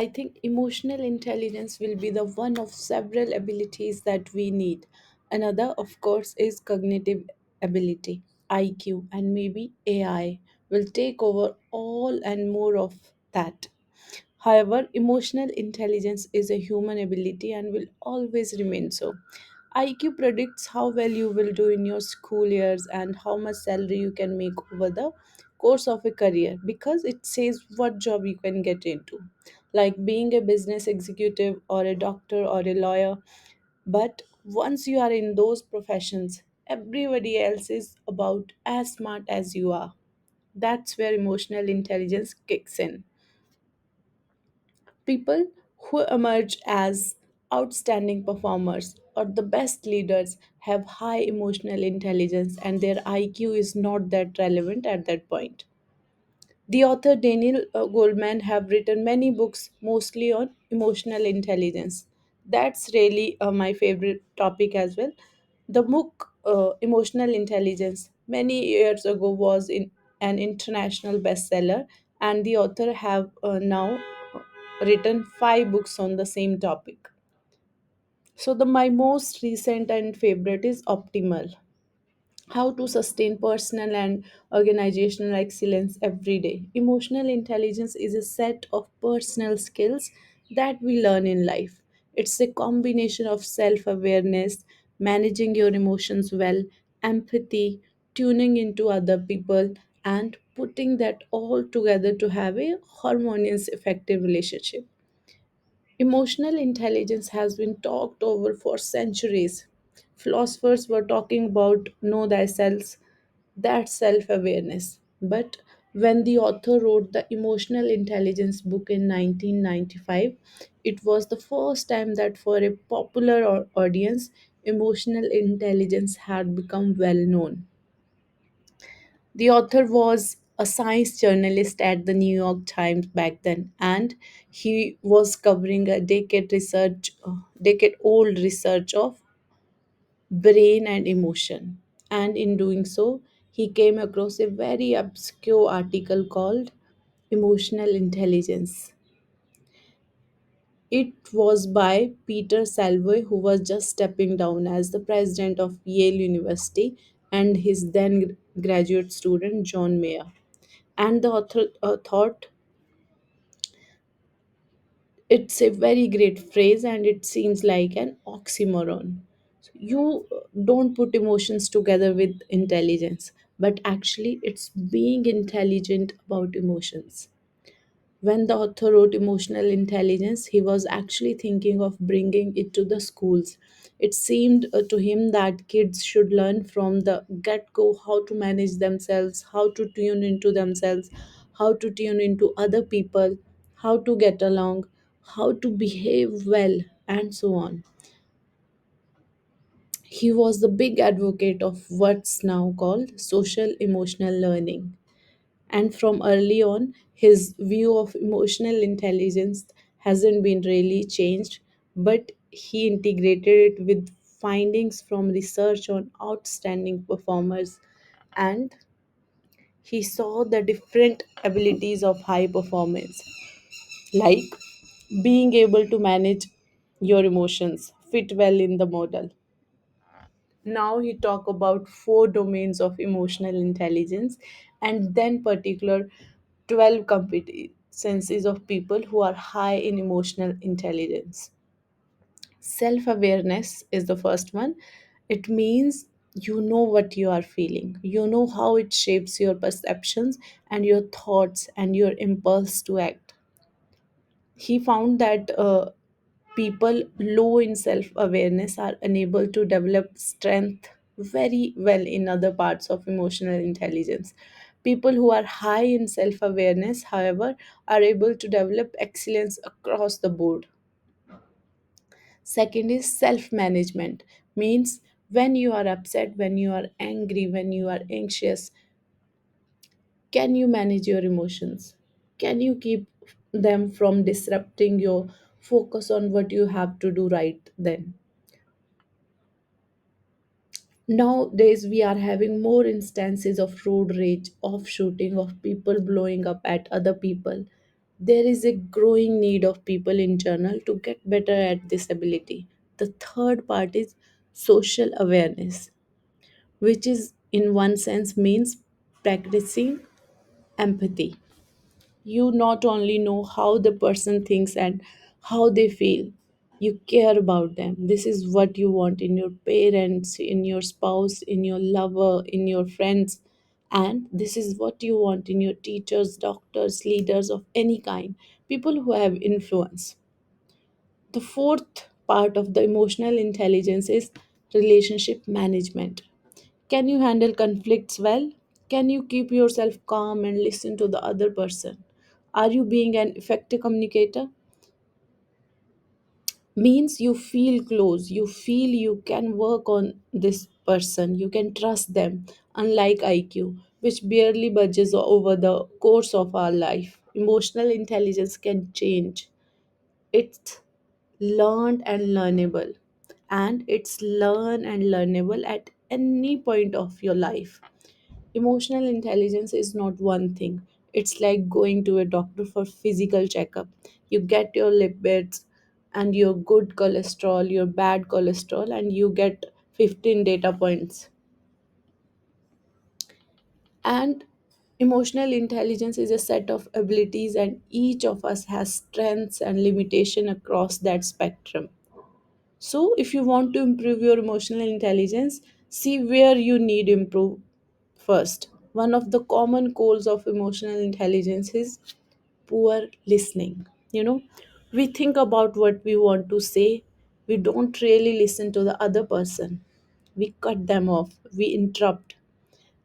I think emotional intelligence will be the one of several abilities that we need. Another, of course, is cognitive ability, IQ, and maybe AI will take over all and more of that. However, emotional intelligence is a human ability and will always remain so. IQ predicts how well you will do in your school years and how much salary you can make over the course of a career because it says what job you can get into, like being a business executive or a doctor or a lawyer. But once you are in those professions, everybody else is about as smart as you are. That's where emotional intelligence kicks in. People who emerge as outstanding performers or the best leaders have high emotional intelligence, and their IQ is not that relevant at that point. The author Daniel Goleman have written many books mostly on emotional intelligence. That's really my favorite topic as well. The book Emotional Intelligence many years ago was in an international bestseller, and the author have now written 5 books on the same topic. So the my most recent and favorite is Optimal, how to sustain personal and organizational excellence every day. Emotional intelligence is a set of personal skills that we learn in life. It's a combination of self awareness, managing your emotions well, empathy, tuning into other people, and putting that all together to have a harmonious, effective relationship. Emotional intelligence has been talked over for centuries. Philosophers were talking about know thyself, that self awareness. But when the author wrote the Emotional Intelligence book in 1995, it was the first time that for a popular audience, emotional intelligence had become well known. The author was a science journalist at the New York Times back then, and he was covering a decade old research of brain and emotion. And in doing so, he came across a very obscure article called Emotional Intelligence. It was by Peter Salvey, who was just stepping down as the president of Yale University, and his then graduate student John Mayer. And the author thought it's a very great phrase and it seems like an oxymoron. So you don't put emotions together with intelligence, but actually it's being intelligent about emotions. When the author wrote Emotional Intelligence, he was actually thinking of bringing it to the schools. It seemed to him that kids should learn from the get go how to manage themselves, how to tune into themselves, how to tune into other people, how to get along, how to behave well, and so on. He was the big advocate of what's now called social emotional learning. And from early on, his view of emotional intelligence hasn't been really changed, but he integrated it with findings from research on outstanding performers, and he saw the different abilities of high performance, like being able to manage your emotions, fit well in the model. Now he talk about 4 domains of emotional intelligence, and then particular 12 competencies of people who are high in emotional intelligence. Self-awareness is the first one. It means you know what you are feeling, you know how it shapes your perceptions and your thoughts and your impulse to act. He found that people low in self awareness are unable to develop strength very well in other parts of emotional intelligence. People who are high in self awareness, however, are able to develop excellence across the board. Second is self management, means when you are upset, when you are angry, when you are anxious, can you manage your emotions? Can you keep them from disrupting your focus on what you have to do right then? Nowadays, we are having more instances of road rage, of shooting, of people blowing up at other people. There is a growing need of people in general to get better at this ability. The third part is social awareness, which is in one sense means practicing empathy. You not only know how the person thinks and how they feel, you care about them. This is what you want in your parents, in your spouse, in your lover, in your friends, and this is what you want in your teachers, doctors, leaders of any kind, people who have influence. The fourth part of the emotional intelligence is relationship management. Can you handle conflicts well? Can you keep yourself calm and listen to the other person? Are you being an effective communicator? Means you feel close, you feel you can work on this person, you can trust them, unlike IQ, which barely budges over the course of our life. Emotional intelligence can change. It's learned and learnable, and it's learn and learnable at any point of your life. Emotional intelligence is not one thing. It's like going to a doctor for physical checkup. You get your lipids and your good cholesterol, your bad cholesterol, and you get 15 data points. And emotional intelligence is a set of abilities, and each of us has strengths and limitation across that spectrum. So, if you want to improve your emotional intelligence, see where you need improve first. One of the common goals of emotional intelligence is poor listening. You know, we think about what we want to say, we don't really listen to the other person. We cut them off, we interrupt.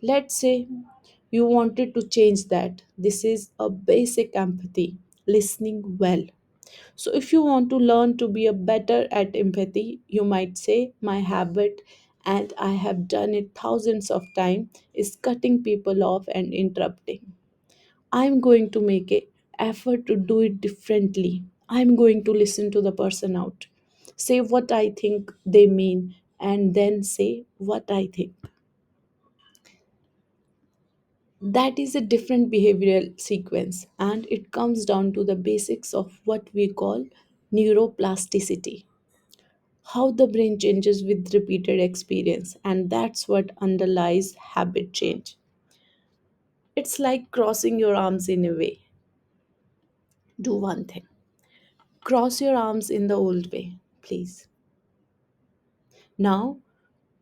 Let's say you wanted to change that. This is a basic empathy, listening well. So, if you want to learn to be a better at empathy, you might say, my habit, and I have done it thousands of times, is cutting people off and interrupting. I'm going to make a effort to do it differently. I'm going to listen to the person out, say what I think they mean, and then say what I think. That is a different behavioral sequence, and it comes down to the basics of what we call neuroplasticity, how the brain changes with repeated experience, and that's what underlies habit change. It's like crossing your arms in a way. Do one thing, cross your arms in the old way, please. Now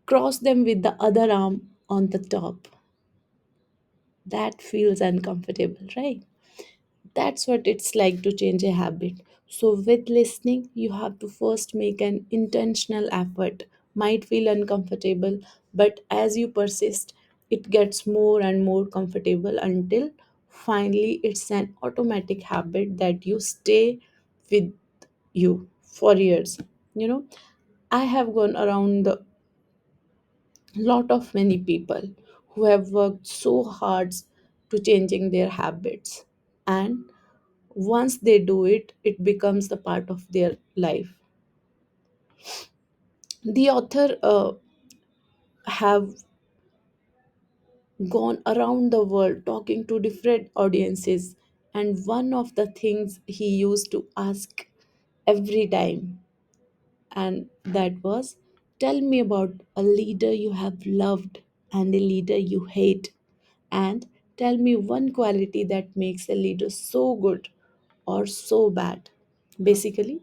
cross them with the other arm on the top. That feels uncomfortable, right? That's what it's like to change a habit. So, with listening, you have to first make an intentional effort. Might feel uncomfortable, but as you persist, it gets more and more comfortable until finally it's an automatic habit that you stay with you for years. You know, I have gone around the lot of many people who have worked so hard to changing their habits, and once they do it, it becomes the part of their life. The author have gone around the world talking to different audiences, and one of the things he used to ask every time, and that was, tell me about a leader you have loved and a leader you hate, and tell me one quality that makes a leader so good or so bad. Basically,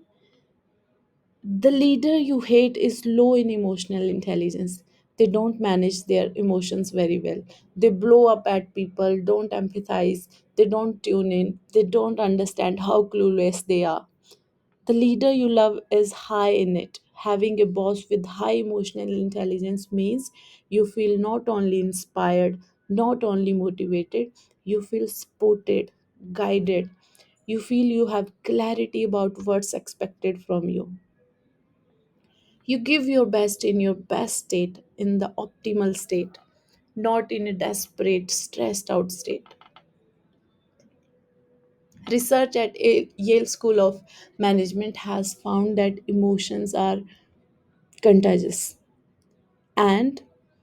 the leader you hate is low in emotional intelligence. They don't manage their emotions very well. They blow up at people, don't empathize, they don't tune in, they don't understand how clueless they are. The leader you love is high in it. Having a boss with high emotional intelligence means you feel not only inspired, not only motivated, you feel supported, guided. You feel you have clarity about what's expected from you. You give your best in your best state, in the optimal state, not in a desperate, stressed out state. Research at Yale School of Management has found that emotions are contagious, and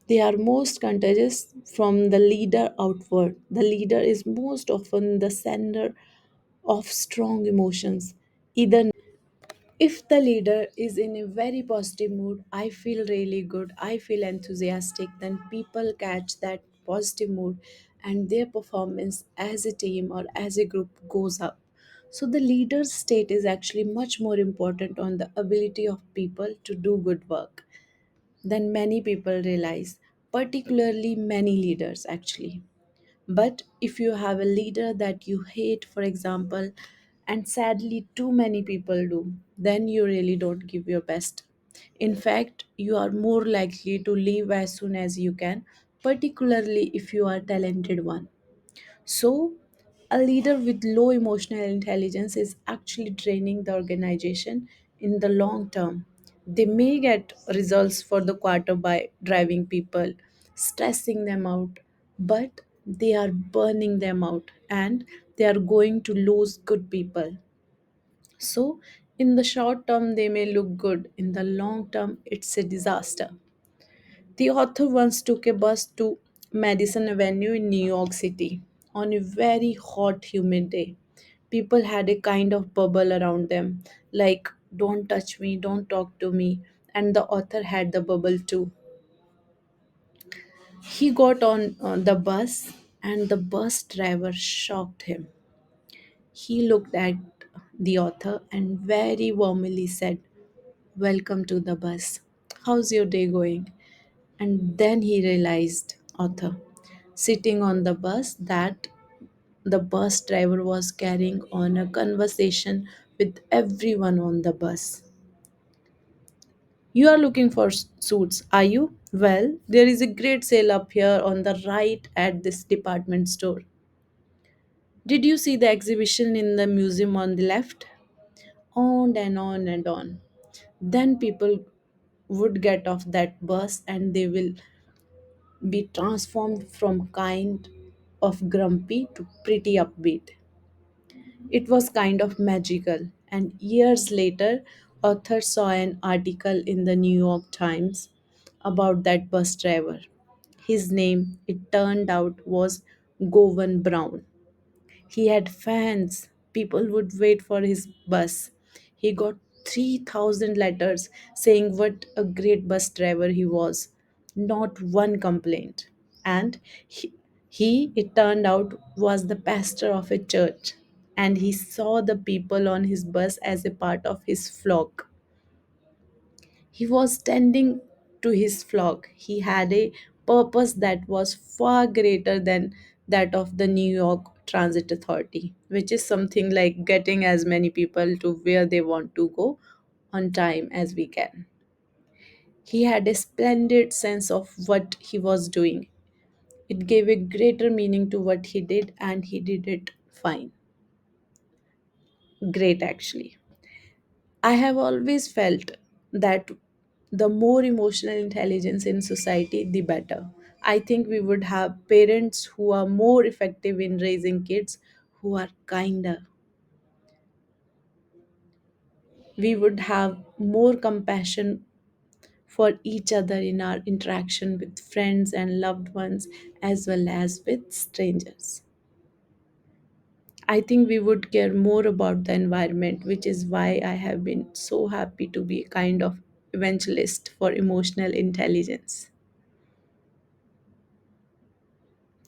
they are most contagious from the leader outward. The leader is most often the sender of strong emotions. Either if the leader is in a very positive mood, I feel really good, I feel enthusiastic, then people catch that positive mood and their performance as a team or as a group goes up. So the leader's state is actually much more important on the ability of people to do good work than many people realize, particularly many leaders actually. But if you have a leader that you hate, for example, and sadly too many people do, then you really don't give your best. In fact, you are more likely to leave as soon as you can, particularly if you are a talented one. So, a leader with low emotional intelligence is actually draining the organization in the long term. They may get results for the quarter by driving people, stressing them out, but they are burning them out and they are going to lose good people. So, in the short term, they may look good, in the long term, it's a disaster. The author once took a bus to Madison Avenue in New York City on a very hot, humid day. People had a kind of bubble around them, like, don't touch me, don't talk to me. And the author had the bubble too. He got on the bus, and the bus driver shocked him. He looked at the author and very warmly said, "Welcome to the bus. How's your day going?" And then he realized, author, sitting on the bus, that the bus driver was carrying on a conversation with everyone on the bus. You are looking for suits, are you? Well, there is a great sale up here on the right at this department store. Did you see the exhibition in the museum on the left? On and on and on. Then people would get off that bus and they will be transformed from kind of grumpy to pretty upbeat. It was kind of magical. And years later, authors saw an article in the New York Times about that bus driver. His name, it turned out, was Govan Brown. He had fans. People would wait for his bus. He got 3,000 letters saying what a great bus driver he was. Not one complaint. And it turned out, was the pastor of a church. And he saw the people on his bus as a part of his flock. He was tending to his flock. He had a purpose that was far greater than that of the New York Transit Authority, which is something like getting as many people to where they want to go on time as we can. He had a splendid sense of what he was doing. It gave a greater meaning to what he did, and he did it fine. Great, actually. I have always felt that the more emotional intelligence in society, the better. I think we would have parents who are more effective in raising kids who are kinder. We would have more compassion for each other in our interaction with friends and loved ones as well as with strangers. I think we would care more about the environment, which is why I have been so happy to be a kind of evangelist for emotional intelligence.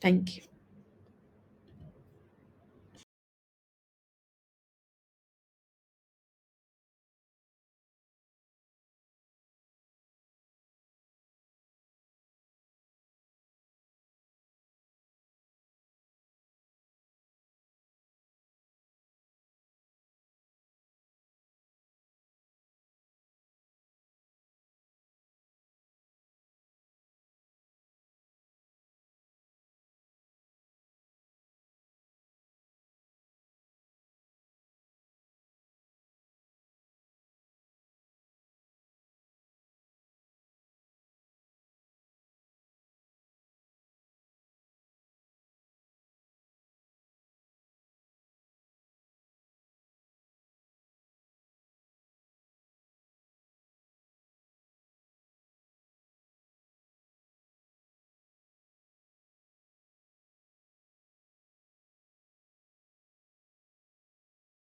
Thank you.